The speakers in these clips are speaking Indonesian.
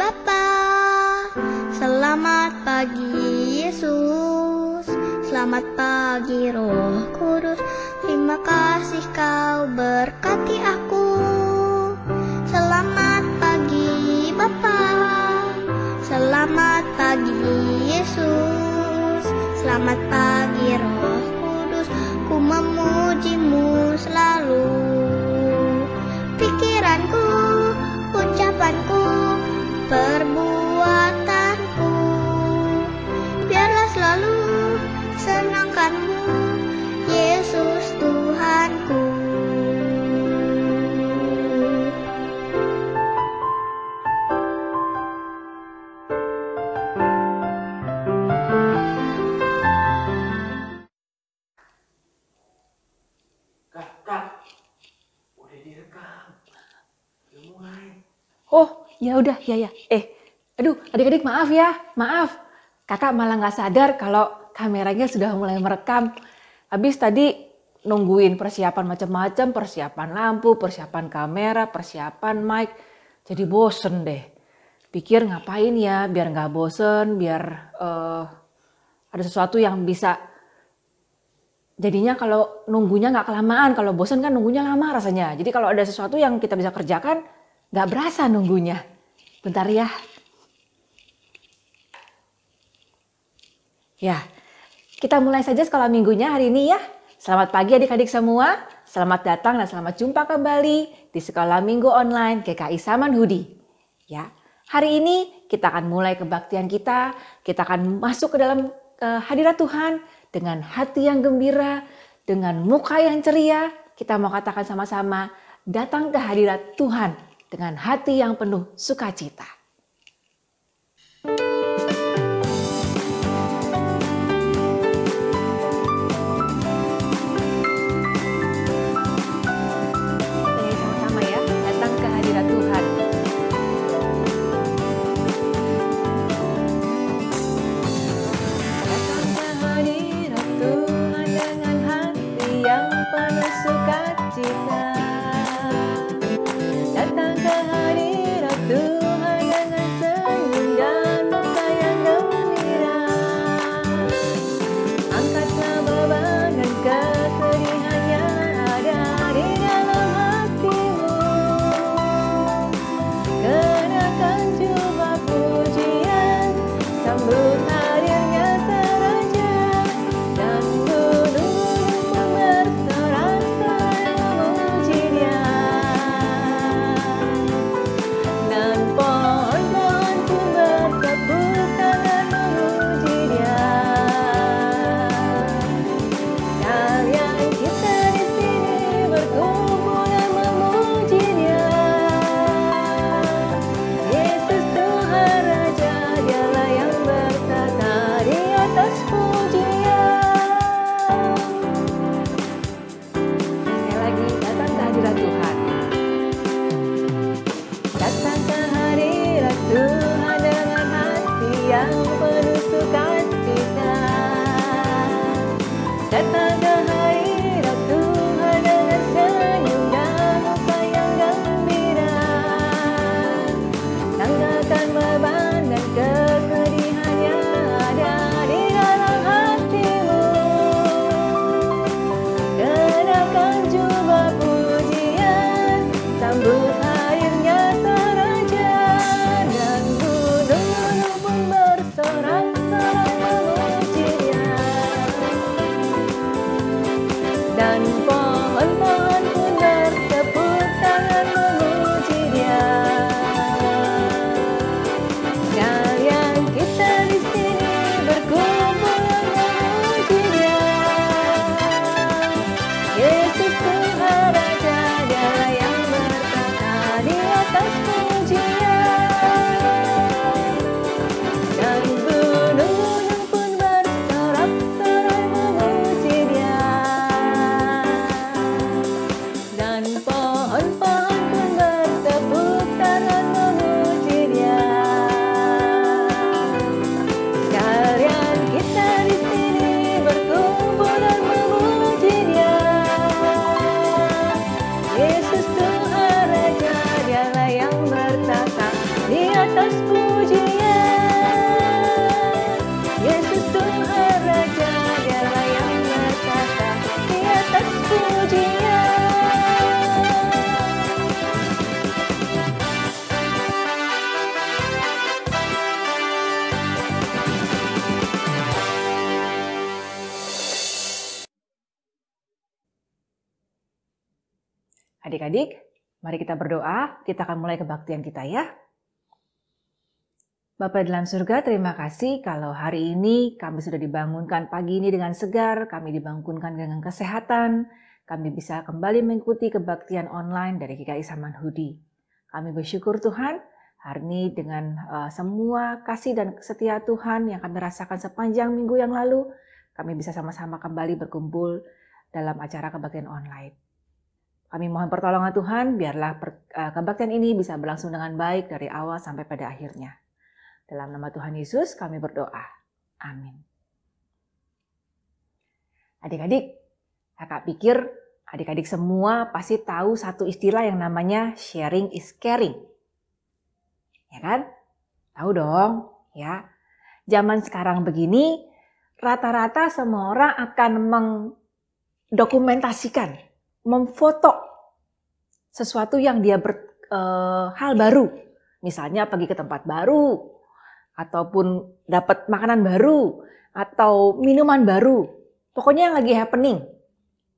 Bapa. Selamat pagi Yesus, selamat pagi Roh Kudus. Terima kasih kau berkati aku. Selamat pagi Bapa, selamat pagi Yesus, selamat pagi Roh Kudus. Ku memujimu selalu. Pikiranku, ucapanku, perbuatanku, biarlah selalu senangkanmu, Yesus Tuhanku. Kak, udah direkam, udah mulai. Oh, ya udah, ya. Aduh, adik-adik maaf ya, maaf. Kakak malah nggak sadar kalau kameranya sudah mulai merekam. Habis tadi nungguin persiapan macam-macam, persiapan lampu, persiapan kamera, persiapan mic. Jadi bosen deh. Pikir ngapain ya, biar nggak bosen, biar ada sesuatu yang bisa. Jadinya kalau nunggunya nggak kelamaan, kalau bosen kan nunggunya lama rasanya. Jadi kalau ada sesuatu yang kita bisa kerjakan, nggak berasa nunggunya. Bentar ya. Ya, kita mulai saja sekolah minggunya hari ini ya. Selamat pagi adik-adik semua. Selamat datang dan selamat jumpa kembali di Sekolah Minggu Online GKI Samanhudi. Ya, hari ini kita akan mulai kebaktian kita. Kita akan masuk ke dalam hadirat Tuhan dengan hati yang gembira, dengan muka yang ceria. Kita mau katakan sama-sama, datang ke hadirat Tuhan dengan hati yang penuh sukacita. Sama-sama ya, datang ke hadirat Tuhan. Datang ke hadirat Tuhan dengan hati yang penuh sukacita. Datang ke hadirat Tuhan Adik-adik, mari kita berdoa, kita akan mulai kebaktian kita ya. Bapa dalam surga, terima kasih kalau hari ini kami sudah dibangunkan pagi ini dengan segar, kami dibangunkan dengan kesehatan, kami bisa kembali mengikuti kebaktian online dari GKI Samanhudi. Kami bersyukur Tuhan, hari ini dengan semua kasih dan setia Tuhan yang kami rasakan sepanjang minggu yang lalu, kami bisa sama-sama kembali berkumpul dalam acara kebaktian online. Kami mohon pertolongan Tuhan, biarlah kebaktian ini bisa berlangsung dengan baik dari awal sampai pada akhirnya. Dalam nama Tuhan Yesus kami berdoa. Amin. Adik-adik, kakak pikir adik-adik semua pasti tahu satu istilah yang namanya sharing is caring. Ya kan? Tahu dong, ya. Zaman sekarang begini, rata-rata semua orang akan mendokumentasikan, memfoto sesuatu yang dia hal baru. Misalnya pergi ke tempat baru, ataupun dapat makanan baru, atau minuman baru. Pokoknya yang lagi happening.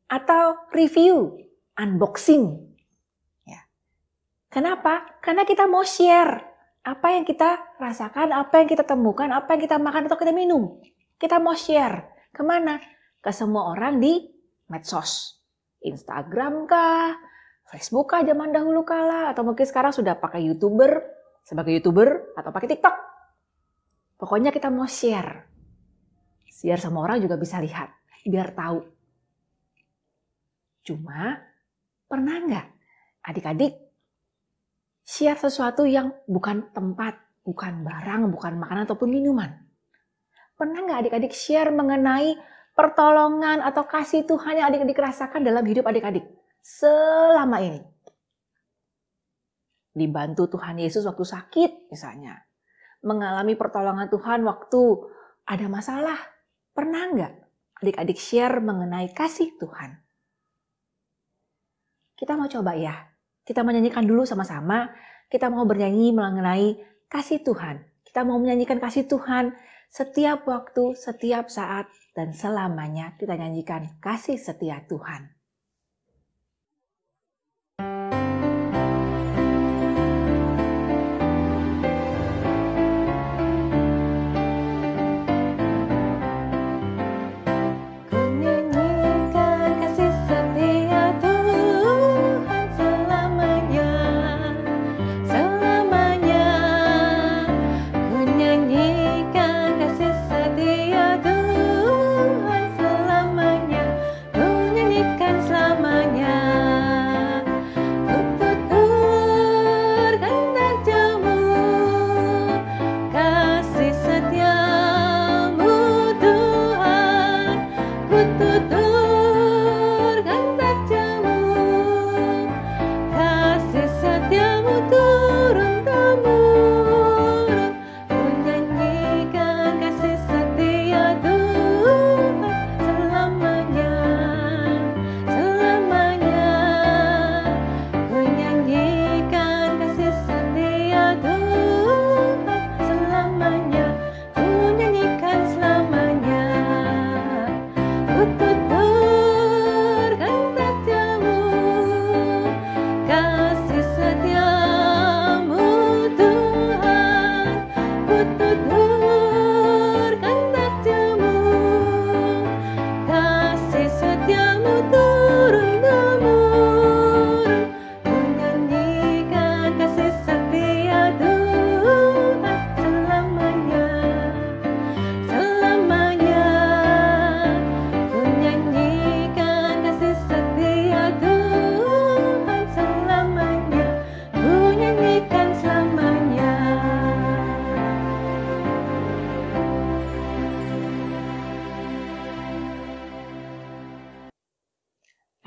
Atau review, unboxing. Ya. Kenapa? Karena kita mau share apa yang kita rasakan, apa yang kita temukan, apa yang kita makan atau kita minum. Kita mau share. Kemana? Ke semua orang di medsos. Instagram kah? Facebook kah zaman dahulu kala? Atau mungkin sekarang sudah pakai sebagai YouTuber, atau pakai TikTok. Pokoknya kita mau share. Biar semua orang juga bisa lihat. Biar tahu. Cuma, pernah nggak adik-adik share sesuatu yang bukan tempat, bukan barang, bukan makanan ataupun minuman? Pernah nggak adik-adik share mengenai pertolongan atau kasih Tuhan yang adik-adik rasakan dalam hidup adik-adik selama ini? Dibantu Tuhan Yesus waktu sakit misalnya. Mengalami pertolongan Tuhan waktu ada masalah. Pernah nggak adik-adik share mengenai kasih Tuhan? Kita mau coba ya. Kita menyanyikan dulu sama-sama. Kita mau bernyanyi mengenai kasih Tuhan. Kita mau menyanyikan kasih Tuhan setiap waktu, setiap saat, dan selamanya kita nyanyikan kasih setia Tuhan.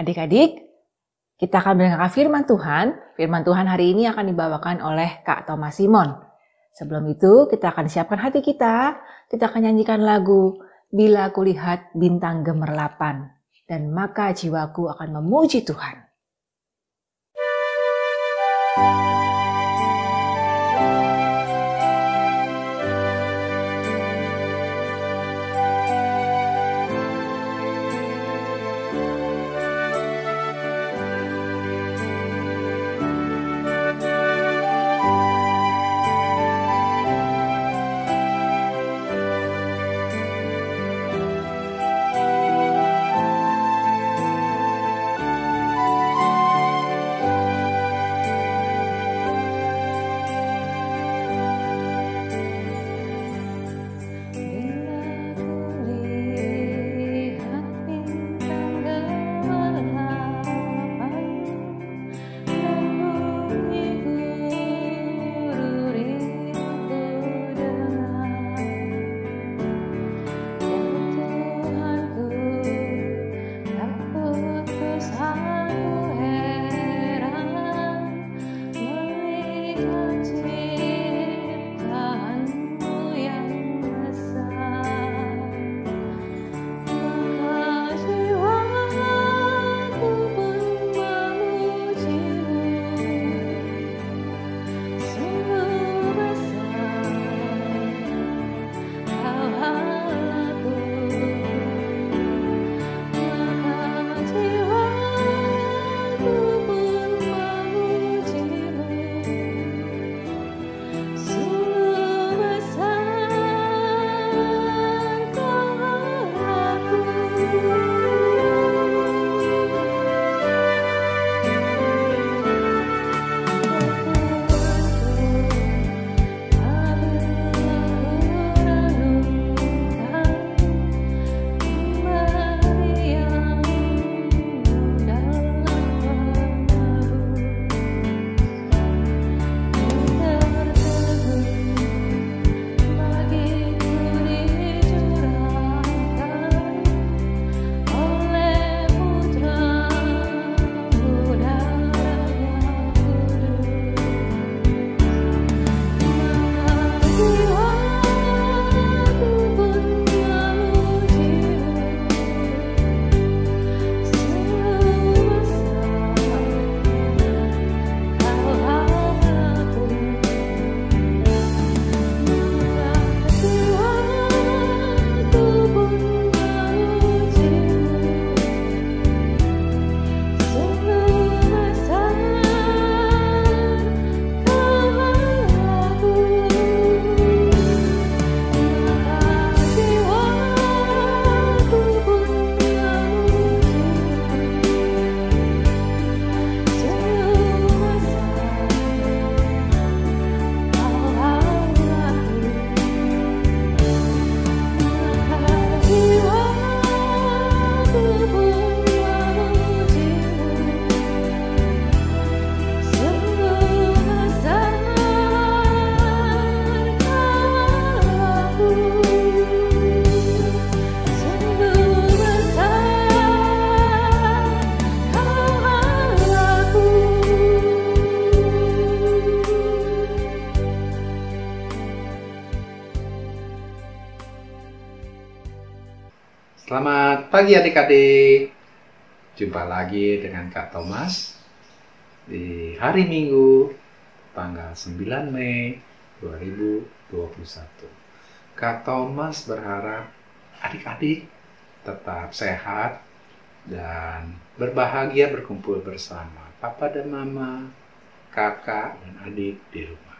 Adik-adik, kita akan mendengarkan firman Tuhan. Firman Tuhan hari ini akan dibawakan oleh Kak Thomas Simon. Sebelum itu, kita akan siapkan hati kita. Kita akan nyanyikan lagu Bila Kulihat Bintang Gemerlapan. Dan maka jiwaku akan memuji Tuhan. Selamat pagi adik-adik. Jumpa lagi dengan Kak Thomas di hari Minggu tanggal 9 Mei 2021. Kak Thomas berharap adik-adik tetap sehat dan berbahagia berkumpul bersama Papa dan Mama, kakak dan adik di rumah.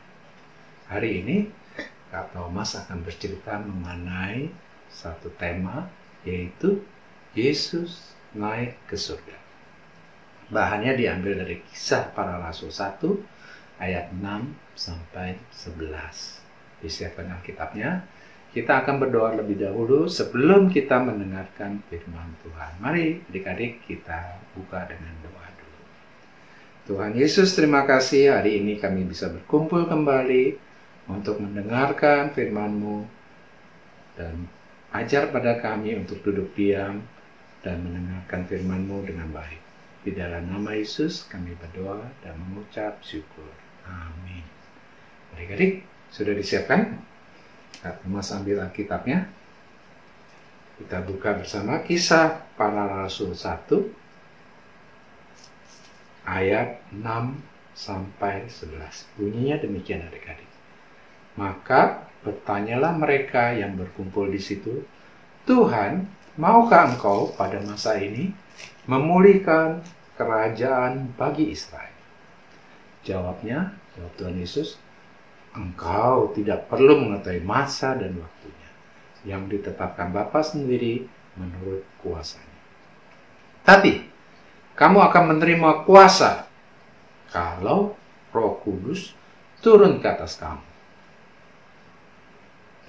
Hari ini Kak Thomas akan bercerita mengenai satu tema, yaitu Yesus naik ke surga. Bahannya diambil dari Kisah Para Rasul 1 ayat 6 sampai 11. Disiapkan Alkitabnya. Kita akan berdoa lebih dahulu sebelum kita mendengarkan firman Tuhan. Mari adik-adik kita buka dengan doa dulu. Tuhan Yesus, terima kasih hari ini kami bisa berkumpul kembali untuk mendengarkan firman-Mu dan ajar pada kami untuk duduk diam dan mendengarkan firman-Mu dengan baik. Di dalam nama Yesus kami berdoa dan mengucap syukur. Amin. Adik-adik, sudah disiapkan? Kak Thomas ambil Alkitabnya. Kita buka bersama Kisah Para Rasul 1 ayat 6 sampai 11. Bunyinya demikian adik-adik. Maka bertanyalah mereka yang berkumpul di situ, Tuhan, maukah Engkau pada masa ini memulihkan kerajaan bagi Israel? Jawab Tuhan Yesus, Engkau tidak perlu mengetahui masa dan waktunya yang ditetapkan Bapa sendiri menurut kuasanya. Tapi kamu akan menerima kuasa kalau Roh Kudus turun ke atas kamu.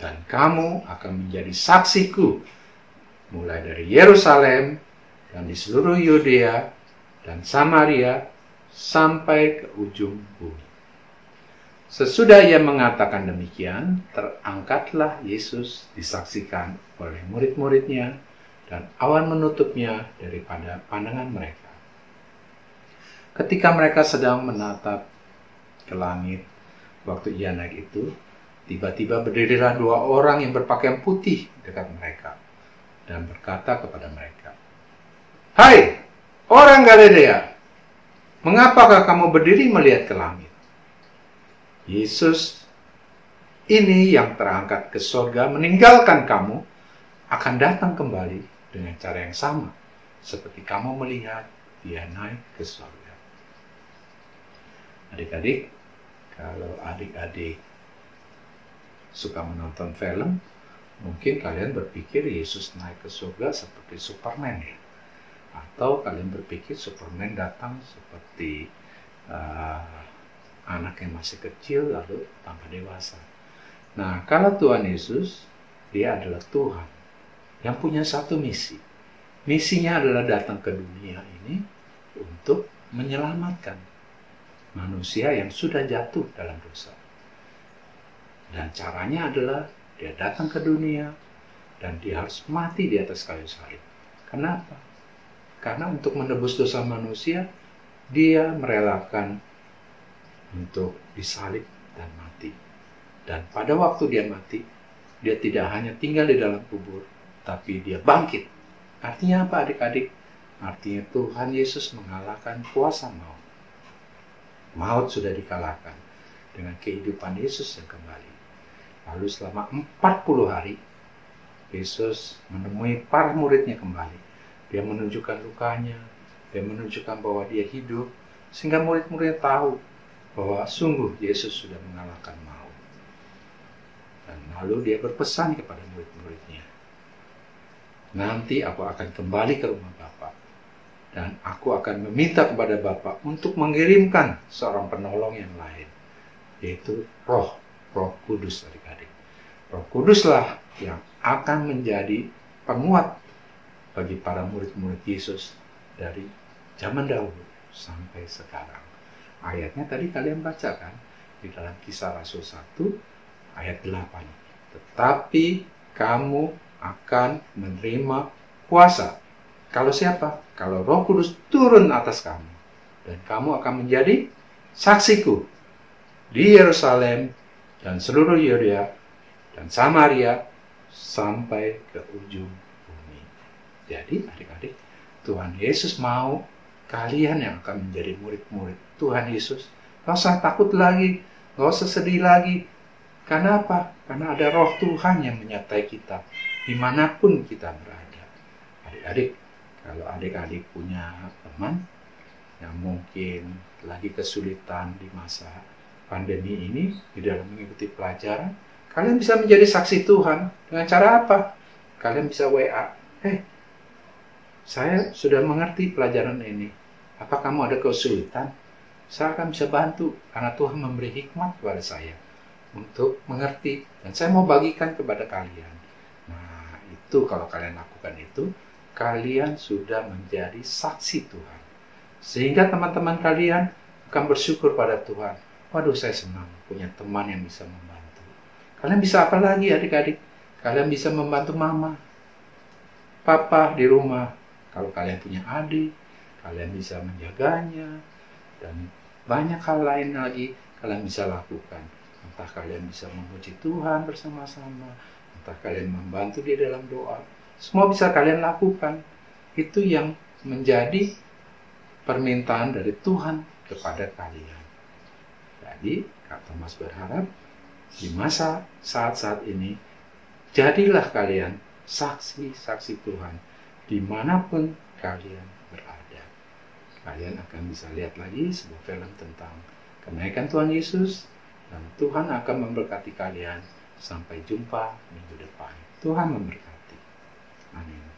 Dan kamu akan menjadi saksiku mulai dari Yerusalem dan di seluruh Yudea dan Samaria sampai ke ujung bumi. Sesudah ia mengatakan demikian, terangkatlah Yesus disaksikan oleh murid-muridnya dan awan menutupnya daripada pandangan mereka. Ketika mereka sedang menatap ke langit, waktu ia naik itu, tiba-tiba berdirilah dua orang yang berpakaian putih dekat mereka dan berkata kepada mereka, Hai, orang Galilea, mengapakah kamu berdiri melihat ke langit? Yesus ini yang terangkat ke surga meninggalkan kamu akan datang kembali dengan cara yang sama seperti kamu melihat dia naik ke surga. Adik-adik, kalau adik-adik suka menonton film, mungkin kalian berpikir Yesus naik ke surga seperti Superman ya. Atau kalian berpikir Superman datang seperti anak yang masih kecil lalu tambah dewasa. Nah, kalau Tuhan Yesus, dia adalah Tuhan yang punya satu misi. Misinya adalah datang ke dunia ini untuk menyelamatkan manusia yang sudah jatuh dalam dosa. Dan caranya adalah dia datang ke dunia dan dia harus mati di atas kayu salib. Kenapa? Karena untuk menebus dosa manusia, dia merelakan untuk disalib dan mati. Dan pada waktu dia mati, dia tidak hanya tinggal di dalam kubur, tapi dia bangkit. Artinya apa adik-adik? Artinya Tuhan Yesus mengalahkan kuasa maut. Maut sudah dikalahkan dengan kehidupan Yesus yang kembali. Lalu selama 40 hari, Yesus menemui para muridnya kembali. Dia menunjukkan lukanya, dia menunjukkan bahwa dia hidup, sehingga murid-muridnya tahu bahwa sungguh Yesus sudah mengalahkan maut. Dan lalu dia berpesan kepada murid-muridnya, nanti aku akan kembali ke rumah Bapa, dan aku akan meminta kepada Bapa untuk mengirimkan seorang penolong yang lain, yaitu Roh Kudus adik-adik. Roh Kuduslah yang akan menjadi penguat bagi para murid-murid Yesus dari zaman dahulu sampai sekarang. Ayatnya tadi kalian baca kan di dalam Kisah Rasul 1 ayat 8. Tetapi kamu akan menerima kuasa. Kalau siapa? Kalau Roh Kudus turun atas kamu. Dan kamu akan menjadi saksiku di Yerusalem dan seluruh Yudea dan Samaria sampai ke ujung bumi. Jadi adik-adik, Tuhan Yesus mau kalian yang akan menjadi murid-murid Tuhan Yesus. Gak usah takut lagi, gak usah sedih lagi. Karena apa? Karena ada roh Tuhan yang menyertai kita dimanapun kita berada. Adik-adik, kalau adik-adik punya teman yang mungkin lagi kesulitan di masa pandemi ini di dalam mengikuti pelajaran, kalian bisa menjadi saksi Tuhan. Dengan cara apa? Kalian bisa WA, saya sudah mengerti pelajaran ini. Apa kamu ada kesulitan? Saya akan bisa bantu karena Tuhan memberi hikmat kepada saya untuk mengerti, dan saya mau bagikan kepada kalian. Nah, itu kalau kalian lakukan itu, kalian sudah menjadi saksi Tuhan. Sehingga teman-teman kalian akan bersyukur pada Tuhan. Waduh, saya senang punya teman yang bisa membantu. Kalian bisa apa lagi adik-adik? Kalian bisa membantu mama, papa di rumah. Kalau kalian punya adik, kalian bisa menjaganya. Dan banyak hal lain lagi kalian bisa lakukan. Entah kalian bisa memuji Tuhan bersama-sama, entah kalian membantu di dalam doa. Semua bisa kalian lakukan. Itu yang menjadi permintaan dari Tuhan kepada kalian. Jadi, Kak Thomas berharap di masa saat-saat ini, jadilah kalian saksi-saksi Tuhan dimanapun kalian berada. Kalian akan bisa lihat lagi sebuah film tentang kenaikan Tuhan Yesus, dan Tuhan akan memberkati kalian. Sampai jumpa minggu depan. Tuhan memberkati. Amin.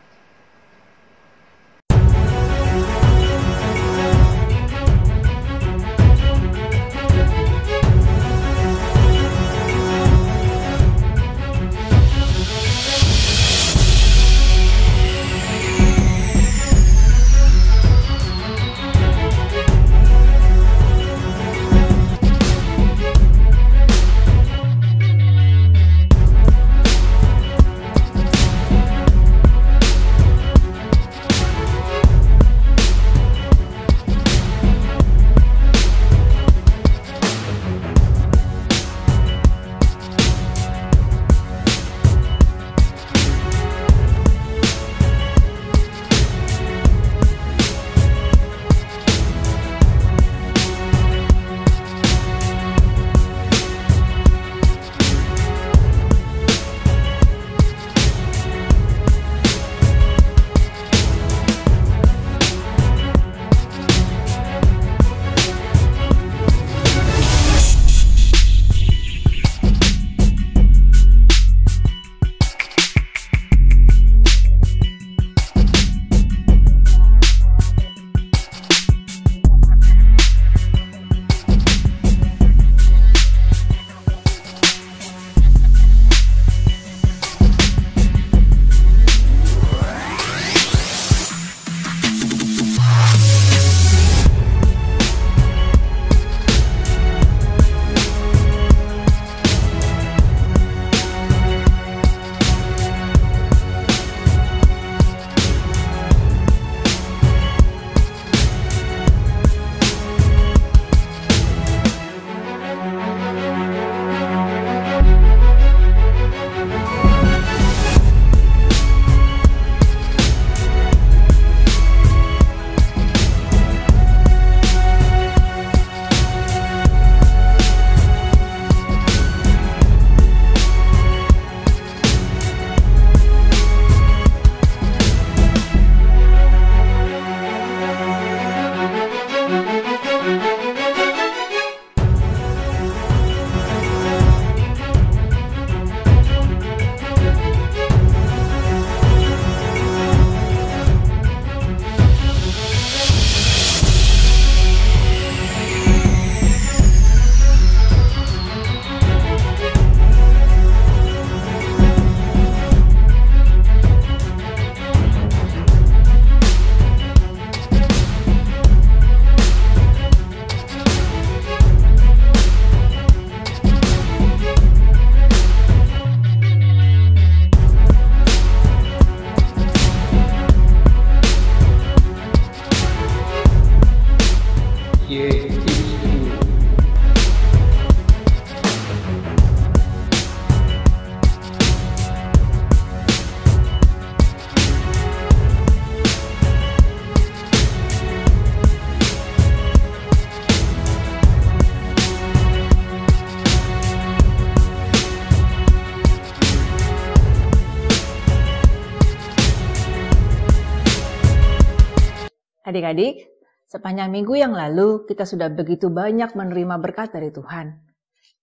Adik-adik, sepanjang minggu yang lalu kita sudah begitu banyak menerima berkat dari Tuhan.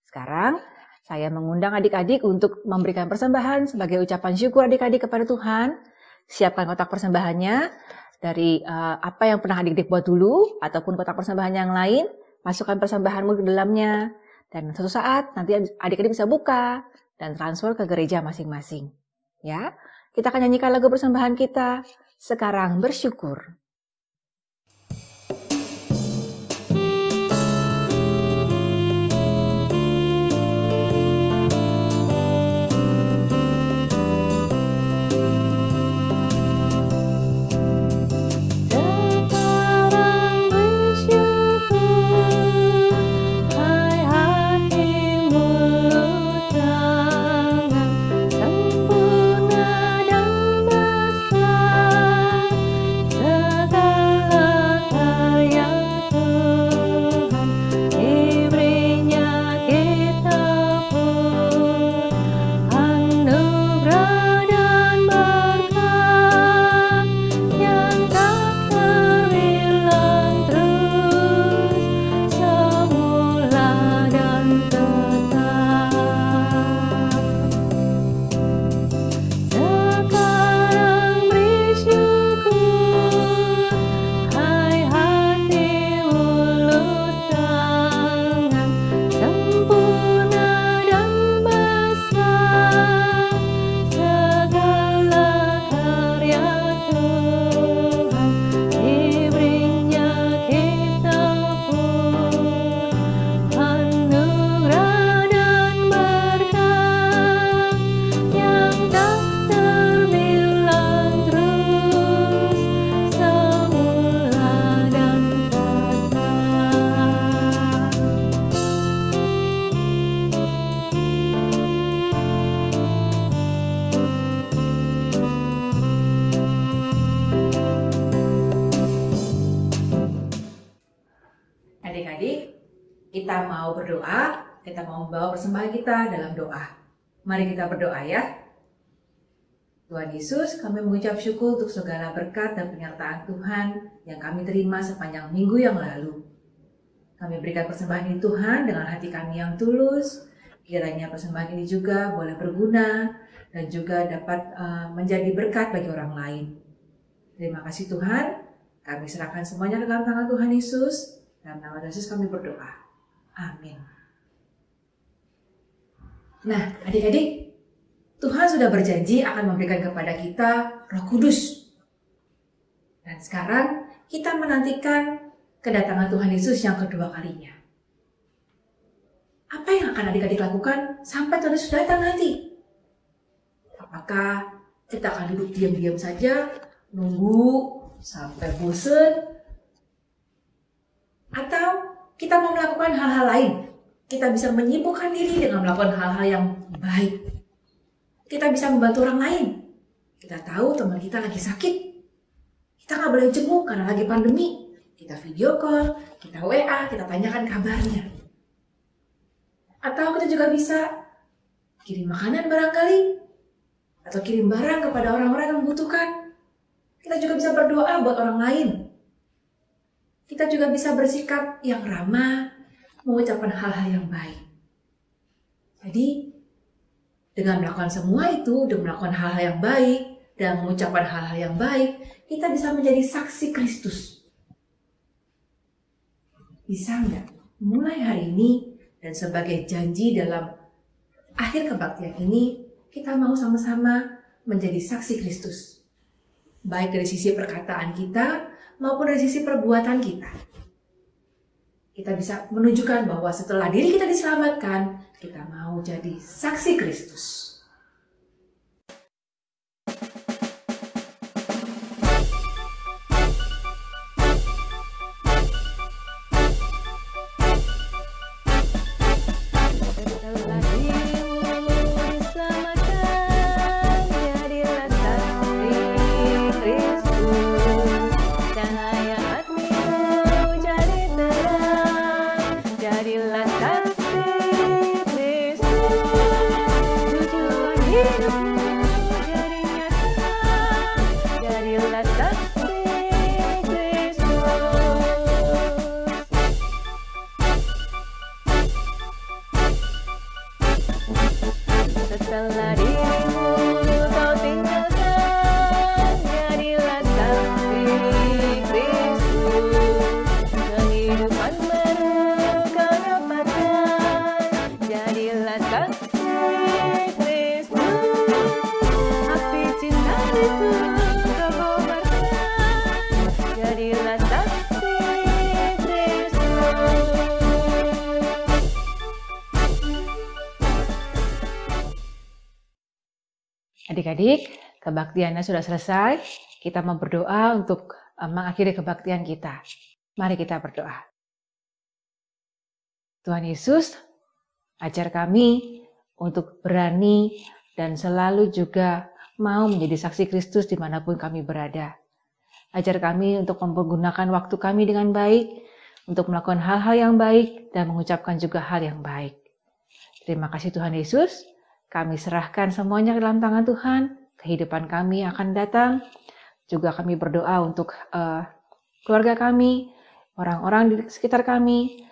Sekarang, saya mengundang adik-adik untuk memberikan persembahan sebagai ucapan syukur adik-adik kepada Tuhan. Siapkan kotak persembahannya dari apa yang pernah adik-adik buat dulu, ataupun kotak persembahan yang lain. Masukkan persembahanmu ke dalamnya. Dan suatu saat nanti adik-adik bisa buka dan transfer ke gereja masing-masing. Ya, kita akan nyanyikan lagu persembahan kita. Sekarang bersyukur. Adik-adik, kita mau berdoa, kita mau membawa persembahan kita dalam doa. Mari kita berdoa ya. Tuhan Yesus, kami mengucap syukur untuk segala berkat dan penyertaan Tuhan yang kami terima sepanjang minggu yang lalu. Kami berikan persembahan ini Tuhan dengan hati kami yang tulus. Kiranya persembahan ini juga boleh berguna dan juga dapat menjadi berkat bagi orang lain. Terima kasih Tuhan, kami serahkan semuanya ke dalam tangan Tuhan Yesus. Dalam nama Yesus kami berdoa. Amin. Nah, adik-adik, Tuhan sudah berjanji akan memberikan kepada kita Roh Kudus. Dan sekarang kita menantikan kedatangan Tuhan Yesus yang kedua kalinya. Apa yang akan adik-adik lakukan sampai Tuhan Yesus datang nanti? Apakah kita akan duduk diam-diam saja, nunggu sampai bosan? Atau kita mau melakukan hal-hal lain? Kita bisa menyibukkan diri dengan melakukan hal-hal yang baik. Kita bisa membantu orang lain. Kita tahu teman kita lagi sakit. Kita nggak boleh jenguk karena lagi pandemi. Kita video call, kita WA, kita tanyakan kabarnya. Atau kita juga bisa kirim makanan barangkali. Atau kirim barang kepada orang-orang yang membutuhkan. Kita juga bisa berdoa buat orang lain. Kita juga bisa bersikap yang ramah, mengucapkan hal-hal yang baik. Jadi, dengan melakukan semua itu, dengan melakukan hal-hal yang baik, dan mengucapkan hal-hal yang baik, kita bisa menjadi saksi Kristus. Bisa nggak? Mulai hari ini, dan sebagai janji dalam akhir kebaktian ini, kita mau sama-sama menjadi saksi Kristus. Baik dari sisi perkataan kita, maupun dari sisi perbuatan kita. Kita bisa menunjukkan bahwa setelah diri kita diselamatkan, kita mau jadi saksi Kristus. Jadilah saksi Kristus. Rogo berkenan, jadilah saksi Kristus. Adik-adik, kebaktiannya sudah selesai. Kita mau berdoa untuk mengakhiri kebaktian kita. Mari kita berdoa. Tuhan Yesus, ajar kami untuk berani dan selalu juga mau menjadi saksi Kristus dimanapun kami berada. Ajar kami untuk mempergunakan waktu kami dengan baik, untuk melakukan hal-hal yang baik dan mengucapkan juga hal yang baik. Terima kasih Tuhan Yesus. Kami serahkan semuanya ke dalam tangan Tuhan. Kehidupan kami akan datang. Juga kami berdoa untuk keluarga kami, orang-orang di sekitar kami,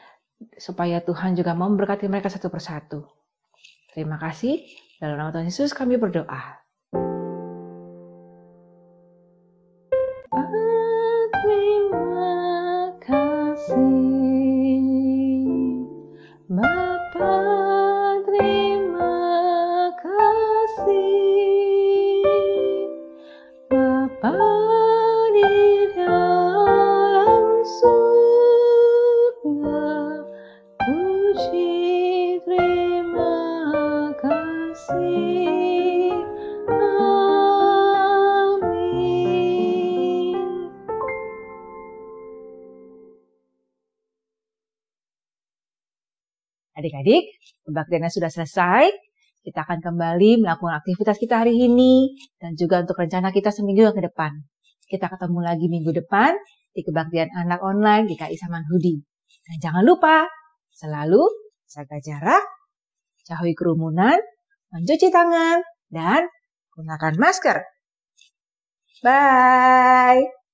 supaya Tuhan juga memberkati mereka satu persatu. Terima kasih. Dalam nama Tuhan Yesus kami berdoa. Terima kasih Bapa, terima kasih Bapa di dalam surga, puji terima kasih. Amin. Adik-adik, kebaktiannya sudah selesai. Kita akan kembali melakukan aktivitas kita hari ini dan juga untuk rencana kita seminggu yang ke depan. Kita ketemu lagi minggu depan di kebaktian anak online di KI Samanhudi. Dan jangan lupa selalu jaga jarak, jauhi kerumunan, mencuci tangan, dan gunakan masker. Bye!